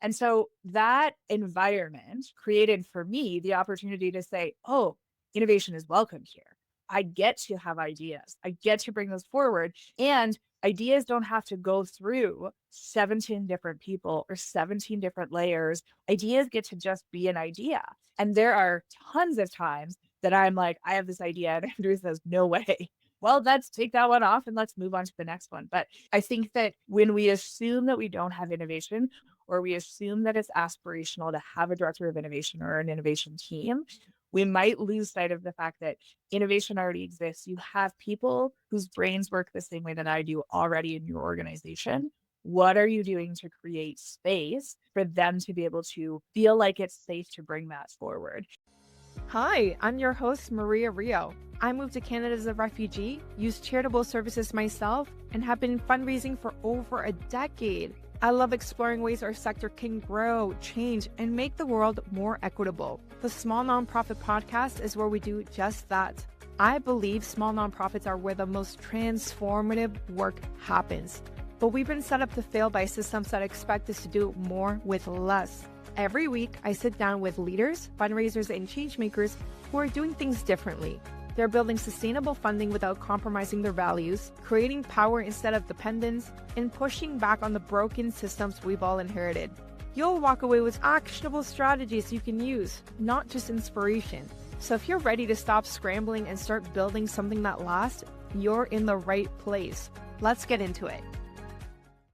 And so that environment created for me the opportunity to say, oh, innovation is welcome here. I get to have ideas. I get to bring those forward. And ideas don't have to go through 17 different people or 17 different layers. Ideas get to just be an idea. And there are tons of times that I'm like, I have this idea. And Andrew says, no way. Well, let's take that one off and let's move on to the next one. But I think that when we assume that we don't have innovation, or we assume that it's aspirational to have a director of innovation or an innovation team, we might lose sight of the fact that innovation already exists. You have people whose brains work the same way that I do already in your organization. What are you doing to create space for them to be able to feel like it's safe to bring that forward? Hi, I'm your host, Maria Rio. I moved to Canada as a refugee, used charitable services myself, and have been fundraising for over a decade. I love exploring ways our sector can grow, change, and make the world more equitable. The Small Nonprofit Podcast is where we do just that. I believe small nonprofits are where the most transformative work happens. But we've been set up to fail by systems that expect us to do more with less. Every week, I sit down with leaders, fundraisers, and changemakers who are doing things differently. They're building sustainable funding without compromising their values, creating power instead of dependence, and pushing back on the broken systems we've all inherited. You'll walk away with actionable strategies you can use, not just inspiration. So if you're ready to stop scrambling and start building something that lasts, you're in the right place. Let's get into it.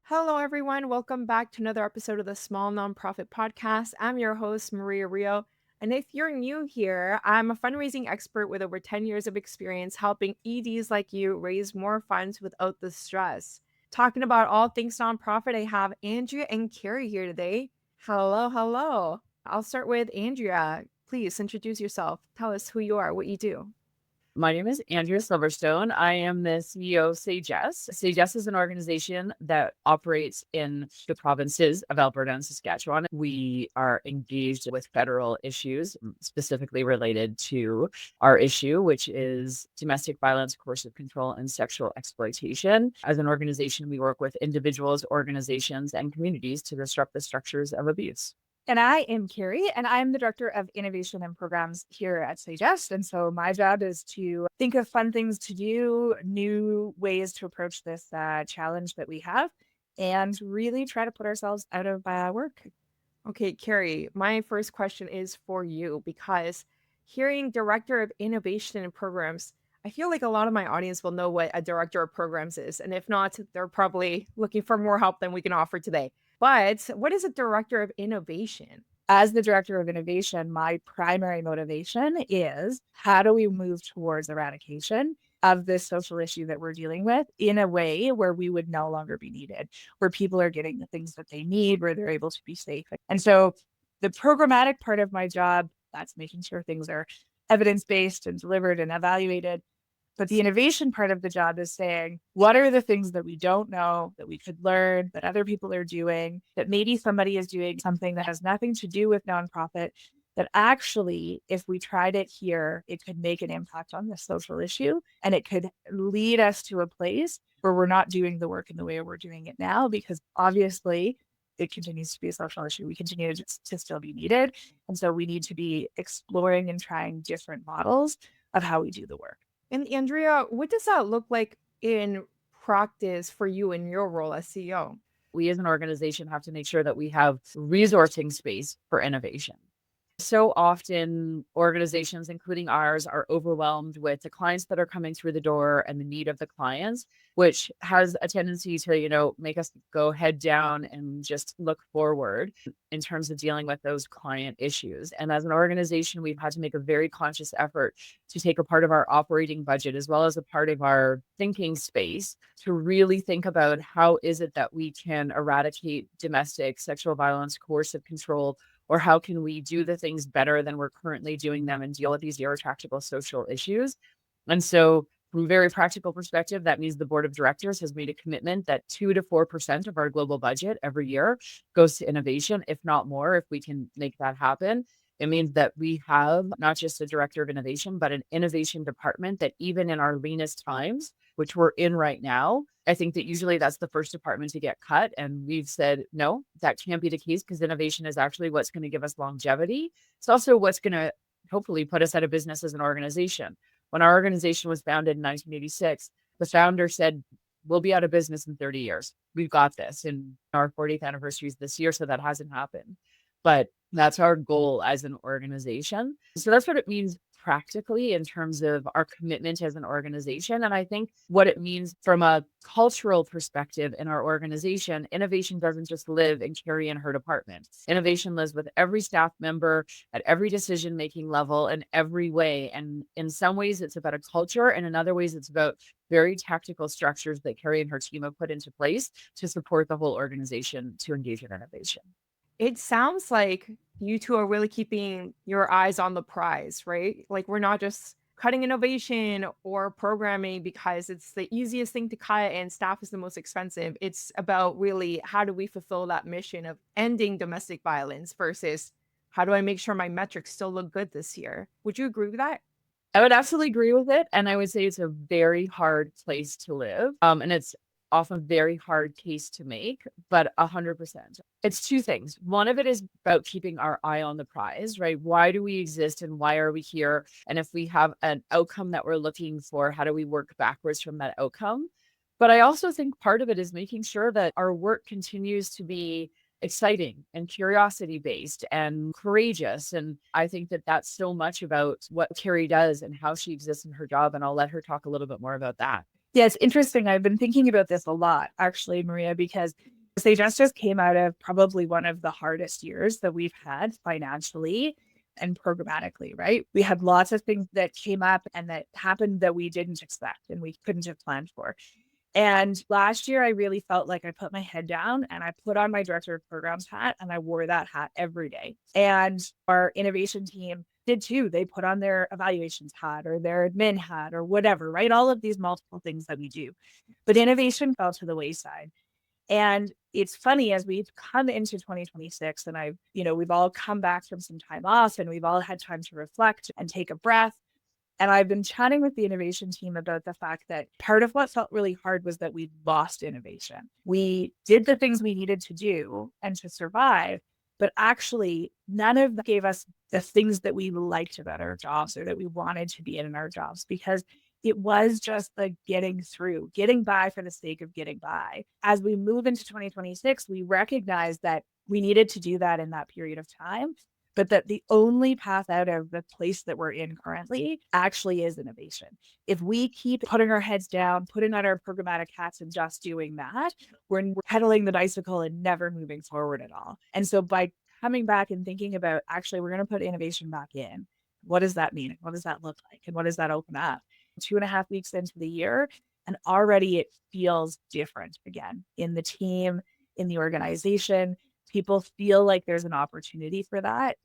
Hello, everyone. Welcome back to another episode of the Small Nonprofit Podcast. I'm your host, Maria Rio. And if you're new here, I'm a fundraising expert with over 10 years of experience helping EDs like you raise more funds without the stress. Talking about all things nonprofit, I have Andrea and Carrie here today. Hello. I'll start with Andrea. Please introduce yourself. Tell us who you are, what you do. My name is Andrea Silverstone. I am the CEO of Sagesse. Sagesse is an organization that operates in the provinces of Alberta and Saskatchewan. We are engaged with federal issues, specifically related to our issue, which is domestic violence, coercive control, and sexual exploitation. As an organization, we work with individuals, organizations, and communities to disrupt the structures of abuse. And I am Carrie, and I'm the Director of Innovation and Programs here at Sagesse. And so my job is to think of fun things to do, new ways to approach this challenge that we have, and really try to put ourselves out of work. Okay, Carrie, my first question is for you because hearing Director of Innovation and Programs, I feel like a lot of my audience will know what a Director of Programs is. And if not, they're probably looking for more help than we can offer today. But what is a Director of Innovation? As the Director of Innovation, my primary motivation is how do we move towards eradication of this social issue that we're dealing with in a way where we would no longer be needed, where people are getting the things that they need, where they're able to be safe. And so the programmatic part of my job, that's making sure things are evidence-based and delivered and evaluated. But the innovation part of the job is saying, what are the things that we don't know that we could learn, that other people are doing, that maybe somebody is doing something that has nothing to do with nonprofit, that actually, if we tried it here, it could make an impact on this social issue. And it could lead us to a place where we're not doing the work in the way we're doing it now, because obviously it continues to be a social issue. We continue to still be needed. And so we need to be exploring and trying different models of how we do the work. And Andrea, what does that look like in practice for you in your role as CEO? We as an organization have to make sure that we have resourcing space for innovation. So often organizations, including ours, are overwhelmed with the clients that are coming through the door and the need of the clients, which has a tendency to, make us go head down and just look forward in terms of dealing with those client issues. And as an organization, we've had to make a very conscious effort to take a part of our operating budget as well as a part of our thinking space to really think about how is it that we can eradicate domestic sexual violence, coercive control, or how can we do the things better than we're currently doing them and deal with these irretractable social issues? And so from a very practical perspective, that means the board of directors has made a commitment that 2 to 4% of our global budget every year goes to innovation, if not more, if we can make that happen. It means that we have not just a director of innovation, but an innovation department that even in our leanest times, which we're in right now, I think that usually that's the first department to get cut. And we've said, no, that can't be the case, because innovation is actually what's going to give us longevity. It's also what's going to hopefully put us out of business as an organization. When our organization was founded in 1986, the founder said, we'll be out of business in 30 years. We've got this. And our 40th anniversary is this year, so that hasn't happened. But that's our goal as an organization. So that's what it means practically in terms of our commitment as an organization. And I think what it means from a cultural perspective in our organization, innovation doesn't just live in Carrie and her department. Innovation lives with every staff member at every decision-making level in every way. And in some ways, it's about a culture, and in other ways, it's about very tactical structures that Carrie and her team have put into place to support the whole organization to engage in innovation. It sounds like you two are really keeping your eyes on the prize, right? Like, we're not just cutting innovation or programming because it's the easiest thing to cut and staff is the most expensive. It's about really, how do we fulfill that mission of ending domestic violence versus how do I make sure my metrics still look good this year? Would you agree with that? I would absolutely agree with it. And I would say it's a very hard place to live. And it's often a very hard case to make, but 100%. It's two things. One of it is about keeping our eye on the prize, right? Why do we exist and why are we here? And if we have an outcome that we're looking for, how do we work backwards from that outcome? But I also think part of it is making sure that our work continues to be exciting and curiosity based and courageous. And I think that that's so much about what Carrie does and how she exists in her job. And I'll let her talk a little bit more about that. Yeah, it's interesting. I've been thinking about this a lot, actually, Maria, because Sagesse just came out of probably one of the hardest years that we've had financially and programmatically, right? We had lots of things that came up and that happened that we didn't expect and we couldn't have planned for. And last year, I really felt like I put my head down and I put on my director of programs hat and I wore that hat every day. And our innovation team did too. They put on their evaluations hat or their admin hat or whatever, right? All of these multiple things that we do. But innovation fell to the wayside. And it's funny, as we've come into 2026 and we've all come back from some time off and we've all had time to reflect and take a breath. And I've been chatting with the innovation team about the fact that part of what felt really hard was that we lost innovation. We did the things we needed to do and to survive, but actually none of that gave us the things that we liked about our jobs or that we wanted to be in our jobs, because it was just like getting through, getting by for the sake of getting by. As we move into 2026, we recognize that we needed to do that in that period of time, but that the only path out of the place that we're in currently actually is innovation. If we keep putting our heads down, putting on our programmatic hats and just doing that, we're pedaling the bicycle and never moving forward at all. And so by coming back and thinking about, actually, we're going to put innovation back in, what does that mean? What does that look like? And what does that open up? 2.5 weeks into the year, and already it feels different again in the team, in the organization. People feel like there's an opportunity for that.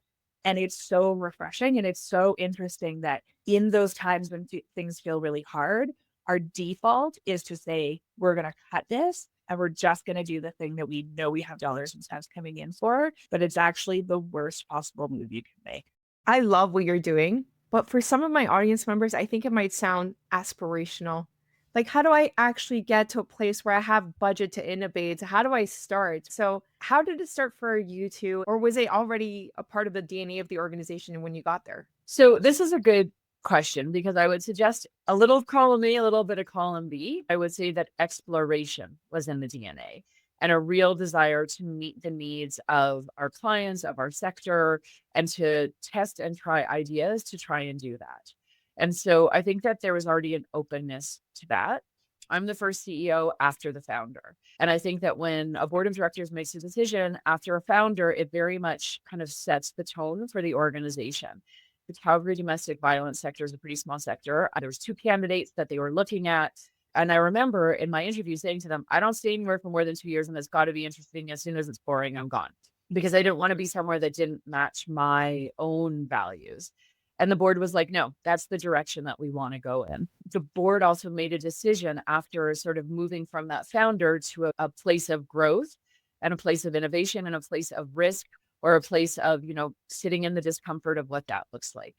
And it's so refreshing. And it's so interesting that in those times when things feel really hard, our default is to say, we're going to cut this and we're just going to do the thing that we know we have dollars and cents coming in for. But it's actually the worst possible move you can make. I love what you're doing, but for some of my audience members, I think it might sound aspirational. Like, how do I actually get to a place where I have budget to innovate? How do I start? So how did it start for you two? Or was it already a part of the DNA of the organization when you got there? So this is a good question, because I would suggest a little of column A, a little bit of column B. I would say that exploration was in the DNA and a real desire to meet the needs of our clients, of our sector, and to test and try ideas to try and do that. And so I think that there was already an openness to that. I'm the first CEO after the founder. And I think that when a board of directors makes a decision after a founder, it very much kind of sets the tone for the organization. The Calgary domestic violence sector is a pretty small sector. There was 2 candidates that they were looking at. And I remember in my interview saying to them, I don't stay anywhere for more than 2 years, and it's got to be interesting. As soon as it's boring, I'm gone, because I didn't want to be somewhere that didn't match my own values. And the board was like, no, that's the direction that we want to go in. The board also made a decision after sort of moving from that founder to a place of growth and a place of innovation and a place of risk, or a place of, sitting in the discomfort of what that looks like.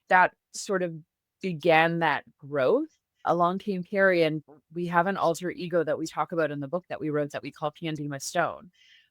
That sort of began that growth along came Carrie, and we have an alter ego that we talk about in the book that we wrote that we call Candy McStone.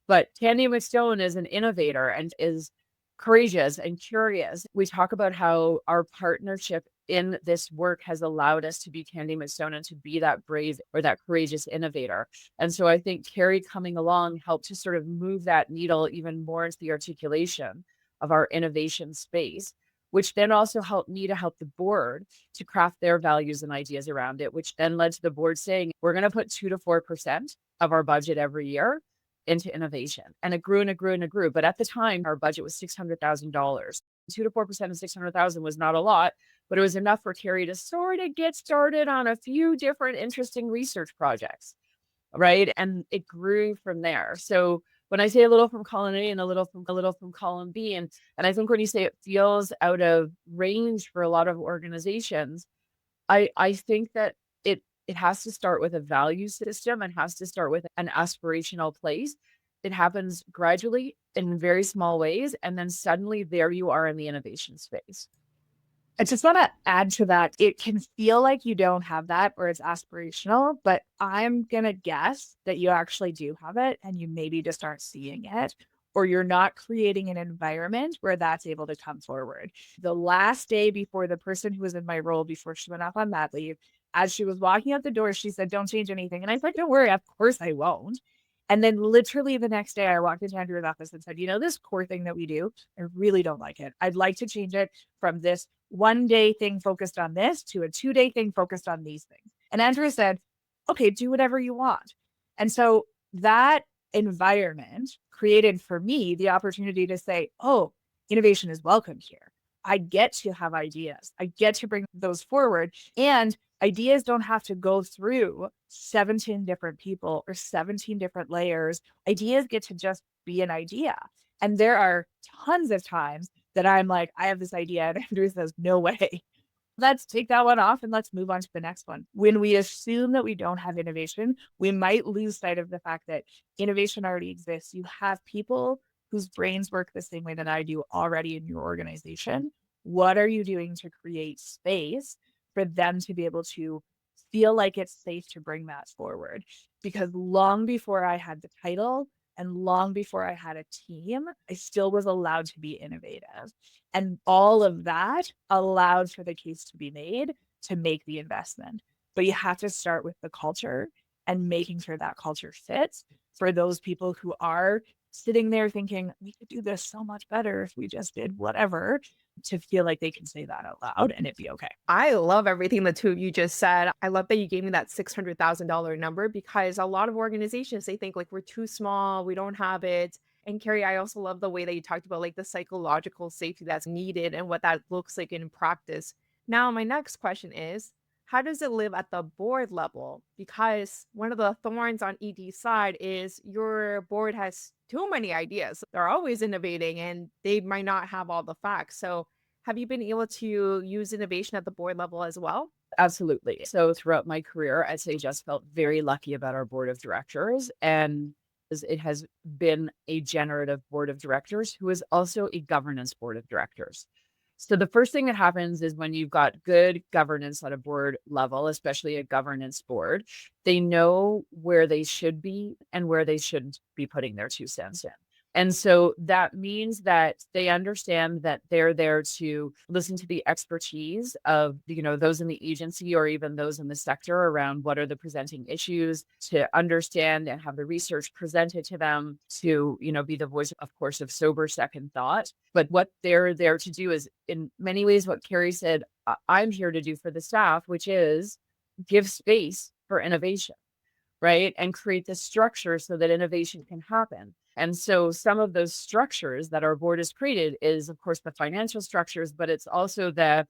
But Candy McStone is an innovator and is courageous and curious. We talk about how our partnership in this work has allowed us to be Candy McStone and to be that brave or that courageous innovator. And so I think Carrie coming along helped to sort of move that needle even more into the articulation of our innovation space, which then also helped me to help the board to craft their values and ideas around it, which then led to the board saying, we're going to put 2 to 4% of our budget every year into innovation. And it grew and it grew and it grew. But at the time, our budget was $600,000. 2 to 4% of 600,000 was not a lot, but it was enough for Carrie to sort of get started on a few different interesting research projects, right? And it grew from there. So when I say a little from column A and a little from column B, and I think when you say it feels out of range for a lot of organizations, I think that it has to start with a value system and has to start with an aspirational place. It happens gradually in very small ways, and then suddenly there you are in the innovation space. I just want to add to that. It can feel like you don't have that or it's aspirational, but I'm going to guess that you actually do have it and you maybe just aren't seeing it, or you're not creating an environment where that's able to come forward. The last day before the person who was in my role before she went off on mat leave, as she was walking out the door, she said, "Don't change anything." And I said, "Don't worry, of course I won't." And then literally the next day I walked into Andrea's office and said, this core thing that we do, I really don't like it. I'd like to change it from this 1-day thing focused on this to a 2-day thing focused on these things. And Andrea said, "Okay, do whatever you want." And so that environment created for me the opportunity to say, oh, innovation is welcome here. I get to have ideas. I get to bring those forward. And ideas don't have to go through 17 different people or 17 different layers. Ideas get to just be an idea. And there are tons of times that I'm like, I have this idea, and Andrew says, "No way. Let's take that one off and let's move on to the next one." When we assume that we don't have innovation, we might lose sight of the fact that innovation already exists. You have people whose brains work the same way that I do already in your organization. What are you doing to create space for them to be able to feel like it's safe to bring that forward? Because long before I had the title and long before I had a team, I still was allowed to be innovative. And all of that allowed for the case to be made to make the investment. But you have to start with the culture and making sure that culture fits for those people who are sitting there thinking, we could do this so much better if we just did whatever, to feel like they can say that out loud and it be okay. I love everything the two of you just said. I love that you gave me that $600,000 number, because a lot of organizations, they think like we're too small, we don't have it. And Carrie, I also love the way that you talked about like the psychological safety that's needed and what that looks like in practice. Now, my next question is, how does it live at the board level? Because one of the thorns on ED's side is your board has too many ideas. They're always innovating and they might not have all the facts. So have you been able to use innovation at the board level as well? Absolutely. So throughout my career, I'd say just felt very lucky about our board of directors. And it has been a generative board of directors who is also a governance board of directors. So the first thing that happens is when you've got good governance at a board level, especially a governance board, they know where they should be and where they shouldn't be putting their 2 cents in. And so that means that they understand that they're there to listen to the expertise of, those in the agency or even those in the sector around what are the presenting issues, to understand and have the research presented to them, to, be the voice, of course, of sober second thought. But what they're there to do is, in many ways, what Carrie said, I'm here to do for the staff, which is give space for innovation, right? And create the structure so that innovation can happen. And so some of those structures that our board has created is, of course, the financial structures, but it's also the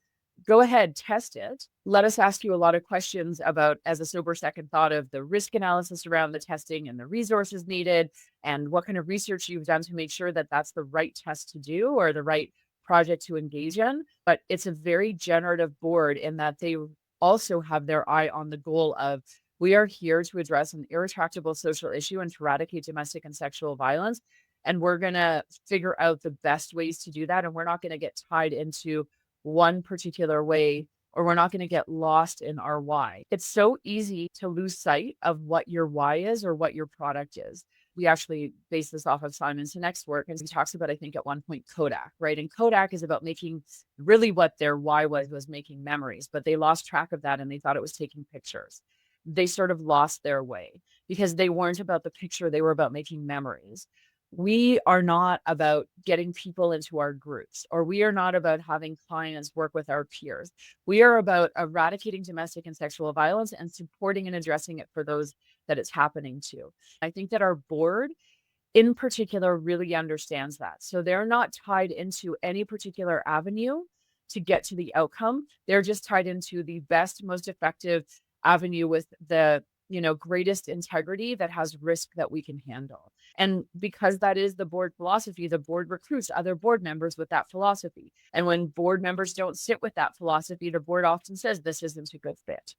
go ahead, test it. Let us ask you a lot of questions about, as a sober second thought, of the risk analysis around the testing and the resources needed and what kind of research you've done to make sure that that's the right test to do or the right project to engage in. But it's a very generative board in that they also have their eye on the goal of, we are here to address an irretractable social issue and to eradicate domestic and sexual violence. And we're going to figure out the best ways to do that. And we're not going to get tied into one particular way or we're not going to get lost in our why. It's so easy to lose sight of what your why is or what your product is. We actually base this off of Simon Sinek's work, and he talks about, I think at one point, Kodak, right? And Kodak is about making, really what their why was making memories, but they lost track of that and they thought it was taking pictures. They sort of lost their way because they weren't about the picture, they were about making memories. We are not about getting people into our groups, or we are not about having clients work with our peers. We are about eradicating domestic and sexual violence and supporting and addressing it for those that it's happening to. I think that our board in particular really understands that. So they're not tied into any particular avenue to get to the outcome. They're just tied into the best, most effective avenue with the greatest integrity that has risk that we can handle. And because that is the board philosophy, the board recruits other board members with that philosophy. And when board members don't sit with that philosophy, the board often says this isn't a good fit.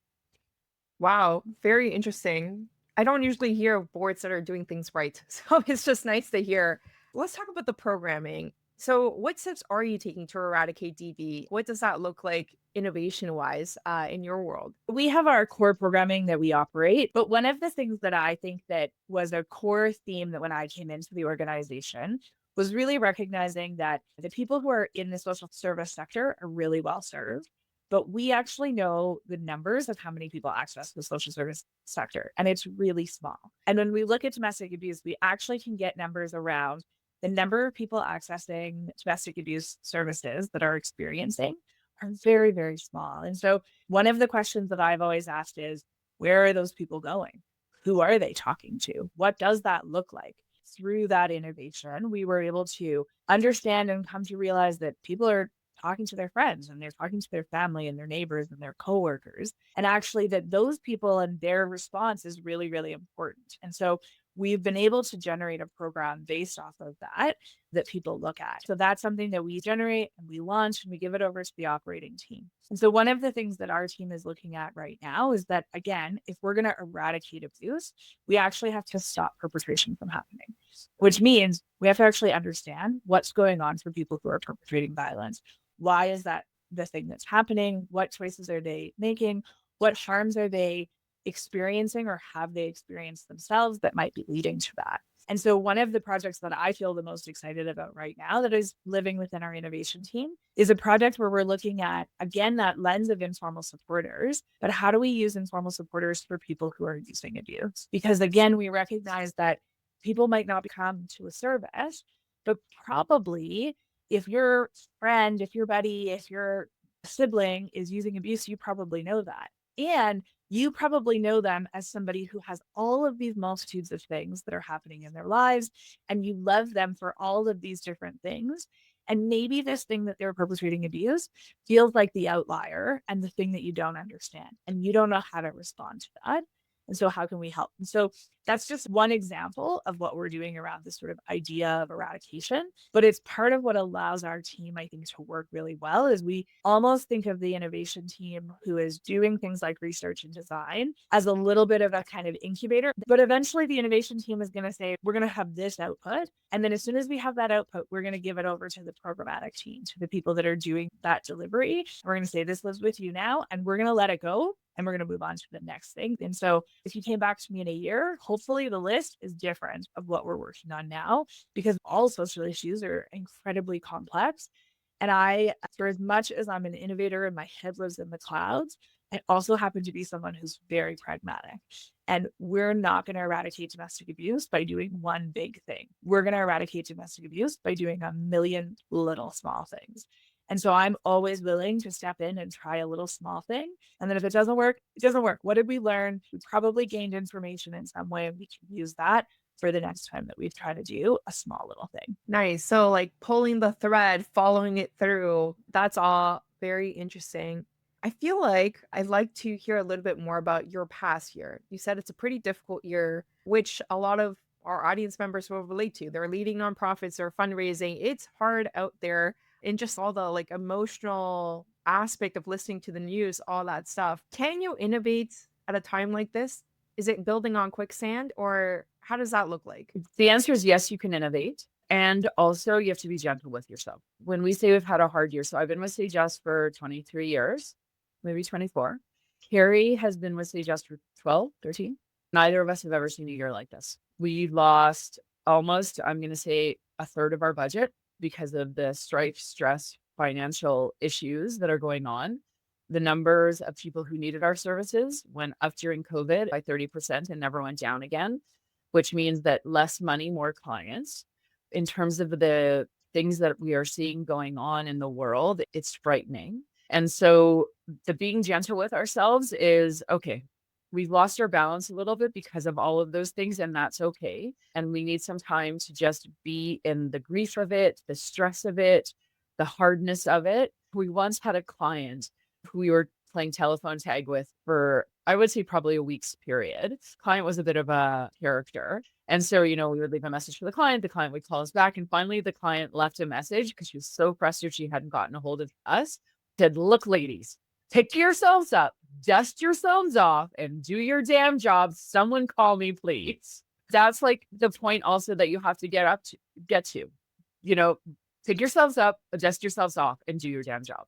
Wow, very interesting. I don't usually hear of boards that are doing things right. So it's just nice to hear. Let's talk about the programming. So, what steps are you taking to eradicate DV? What does that look like innovation wise in your world? We have our core programming that we operate, but one of the things that I think that was a core theme that when I came into the organization was really recognizing that the people who are in the social service sector are really well served, but we actually know the numbers of how many people access the social service sector, and it's really small. And when we look at domestic abuse, we actually can get numbers around the number of people accessing domestic abuse services that are experiencing are very, very small. And so one of the questions that I've always asked is, where are those people going? Who are they talking to? What does that look like? Through that innovation, we were able to understand and come to realize that people are talking to their friends and they're talking to their family and their neighbors and their coworkers. And actually that those people and their response is really, really important. And so we've been able to generate a program based off of that people look at. So that's something that we generate and we launch and we give it over to the operating team. And so one of the things that our team is looking at right now is that, again, if we're going to eradicate abuse, we actually have to stop perpetration from happening, which means we have to actually understand what's going on for people who are perpetrating violence. Why is that the thing that's happening? What choices are they making? What harms are they experiencing or have they experienced themselves that might be leading to that? And so one of the projects that I feel the most excited about right now that is living within our innovation team is a project where we're looking at, again, that lens of informal supporters, but how do we use informal supporters for people who are using abuse? Because again, we recognize that people might not come to a service, but probably if your friend, if your buddy, if your sibling is using abuse, you probably know that. And you probably know them as somebody who has all of these multitudes of things that are happening in their lives, and you love them for all of these different things. And maybe this thing that they're perpetrating abuse feels like the outlier and the thing that you don't understand, and you don't know how to respond to that. And so how can we help? And so that's just one example of what we're doing around this sort of idea of eradication. But it's part of what allows our team, I think, to work really well is we almost think of the innovation team who is doing things like research and design as a little bit of a kind of incubator. But eventually the innovation team is going to say, we're going to have this output. And then as soon as we have that output, we're going to give it over to the programmatic team, to the people that are doing that delivery. We're going to say, this lives with you now, and we're going to let it go. And we're going to move on to the next thing. And so if you came back to me in a year, hopefully the list is different of what we're working on now, because all social issues are incredibly complex. And I, for as much as I'm an innovator and my head lives in the clouds, I also happen to be someone who's very pragmatic. And we're not going to eradicate domestic abuse by doing one big thing. We're going to eradicate domestic abuse by doing a million little small things. And so I'm always willing to step in and try a little small thing. And then if it doesn't work, it doesn't work. What did we learn? We probably gained information in some way, and we can use that for the next time that we try to do a small little thing. Nice. So like pulling the thread, following it through, that's all very interesting. I feel like I'd like to hear a little bit more about your past year. You said it's a pretty difficult year, which a lot of our audience members will relate to. They're leading nonprofits or fundraising. It's hard out there. And just all the like emotional aspect of listening to the news, all that stuff. Can you innovate at a time like this? Is it building on quicksand, or how does that look like? The answer is yes, you can innovate. And also you have to be gentle with yourself. When we say we've had a hard year, so I've been with Sagesse for 23 years. maybe 24. Carrie has been with Sagesse for 12, 13. Neither of us have ever seen a year like this. We lost almost, I'm going to say, a third of our budget because of the strife, stress, financial issues that are going on. The numbers of people who needed our services went up during COVID by 30% and never went down again, which means that less money, more clients. In terms of the things that we are seeing going on in the world, it's frightening. And so the being gentle with ourselves is, okay, we've lost our balance a little bit because of all of those things, and that's okay. And we need some time to just be in the grief of it, the stress of it, the hardness of it. We once had a client who we were playing telephone tag with for, I would say, probably a week's period. Client was a bit of a character. And so, we would leave a message for the client would call us back. And finally, the client left a message because she was so frustrated she hadn't gotten a hold of us. Said, look, ladies, pick yourselves up, dust yourselves off, and do your damn job. Someone call me, please. That's like the point also that you have to get to, pick yourselves up, dust yourselves off, and do your damn job.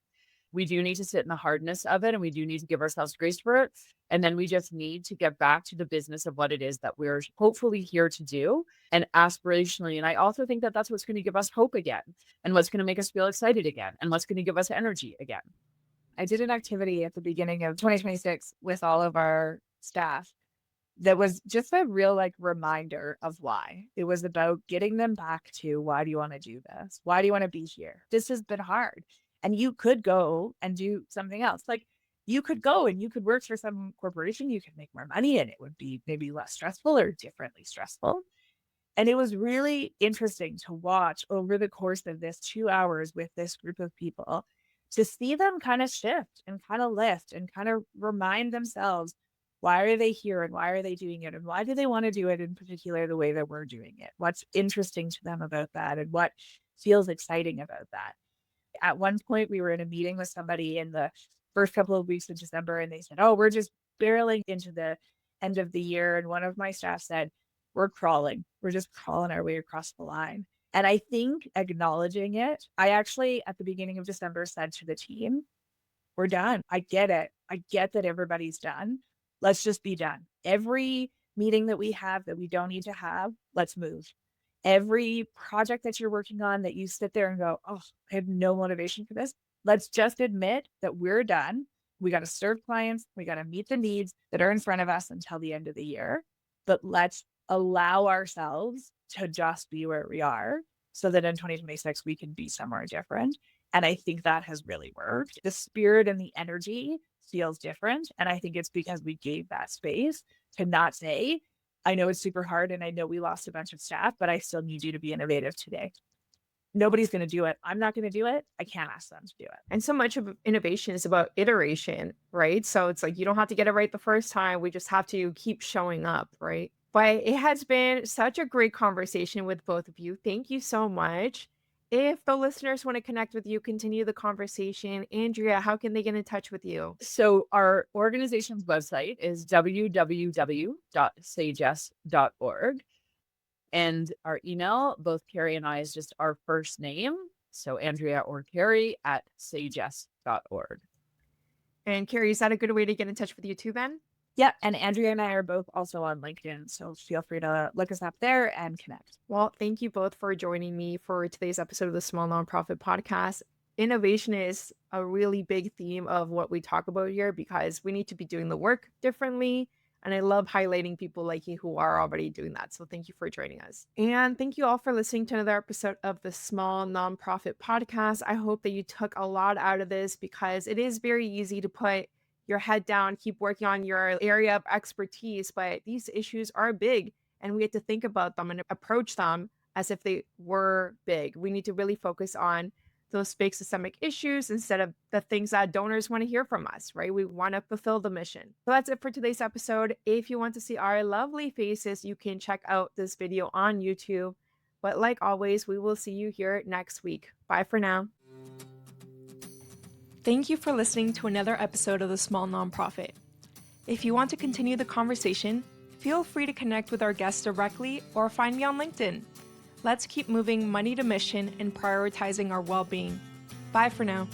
We do need to sit in the hardness of it, and we do need to give ourselves grace for it. And then we just need to get back to the business of what it is that we're hopefully here to do, and aspirationally. And I also think that that's what's going to give us hope again, and what's going to make us feel excited again, and what's going to give us energy again. I did an activity at the beginning of 2026 with all of our staff that was just a real reminder of why. It was about getting them back to, why do you want to do this? Why do you want to be here? This has been hard. And you could go and do something else. You could go and you could work for some corporation. You could make more money and it would be maybe less stressful or differently stressful. And it was really interesting to watch over the course of this 2 hours with this group of people, to see them kind of shift and kind of lift and kind of remind themselves, why are they here and why are they doing it? And why do they want to do it in particular the way that we're doing it? What's interesting to them about that and what feels exciting about that? At one point, we were in a meeting with somebody in the first couple of weeks of December, and they said, oh, we're just barreling into the end of the year. And one of my staff said, we're crawling. We're just crawling our way across the line. And I think acknowledging it, I actually, at the beginning of December, said to the team, we're done. I get it. I get that everybody's done. Let's just be done. Every meeting that we have that we don't need to have, let's move. Every project that you're working on that you sit there and go, oh, I have no motivation for this. Let's just admit that we're done. We got to serve clients. We got to meet the needs that are in front of us until the end of the year. But let's allow ourselves to just be where we are so that in 2026, we can be somewhere different. And I think that has really worked. The spirit and the energy feels different. And I think it's because we gave that space to not say, I know it's super hard and I know we lost a bunch of staff, but I still need you to be innovative today. Nobody's going to do it. I'm not going to do it. I can't ask them to do it. And so much of innovation is about iteration, right? So it's you don't have to get it right the first time. We just have to keep showing up, right? But it has been such a great conversation with both of you. Thank you so much. If the listeners want to connect with you, continue the conversation, Andrea, how can they get in touch with you? So our organization's website is www.sagesse.org. And our email, both Carrie and I, is just our first name. So Andrea or Carrie at sagesse.org. And Carrie, is that a good way to get in touch with you too then? Yeah. And Andrea and I are both also on LinkedIn. So feel free to look us up there and connect. Well, thank you both for joining me for today's episode of the Small Nonprofit Podcast. Innovation is a really big theme of what we talk about here because we need to be doing the work differently. And I love highlighting people like you who are already doing that. So thank you for joining us. And thank you all for listening to another episode of the Small Nonprofit Podcast. I hope that you took a lot out of this because it is very easy to put your head down, keep working on your area of expertise, but these issues are big and we have to think about them and approach them as if they were big. We need to really focus on those big systemic issues instead of the things that donors want to hear from us, right? We want to fulfill the mission. So that's it for today's episode. If you want to see our lovely faces, you can check out this video on YouTube. But like always, we will see you here next week. Bye for now. Thank you for listening to another episode of The Small Nonprofit. If you want to continue the conversation, feel free to connect with our guests directly or find me on LinkedIn. Let's keep moving money to mission and prioritizing our well-being. Bye for now.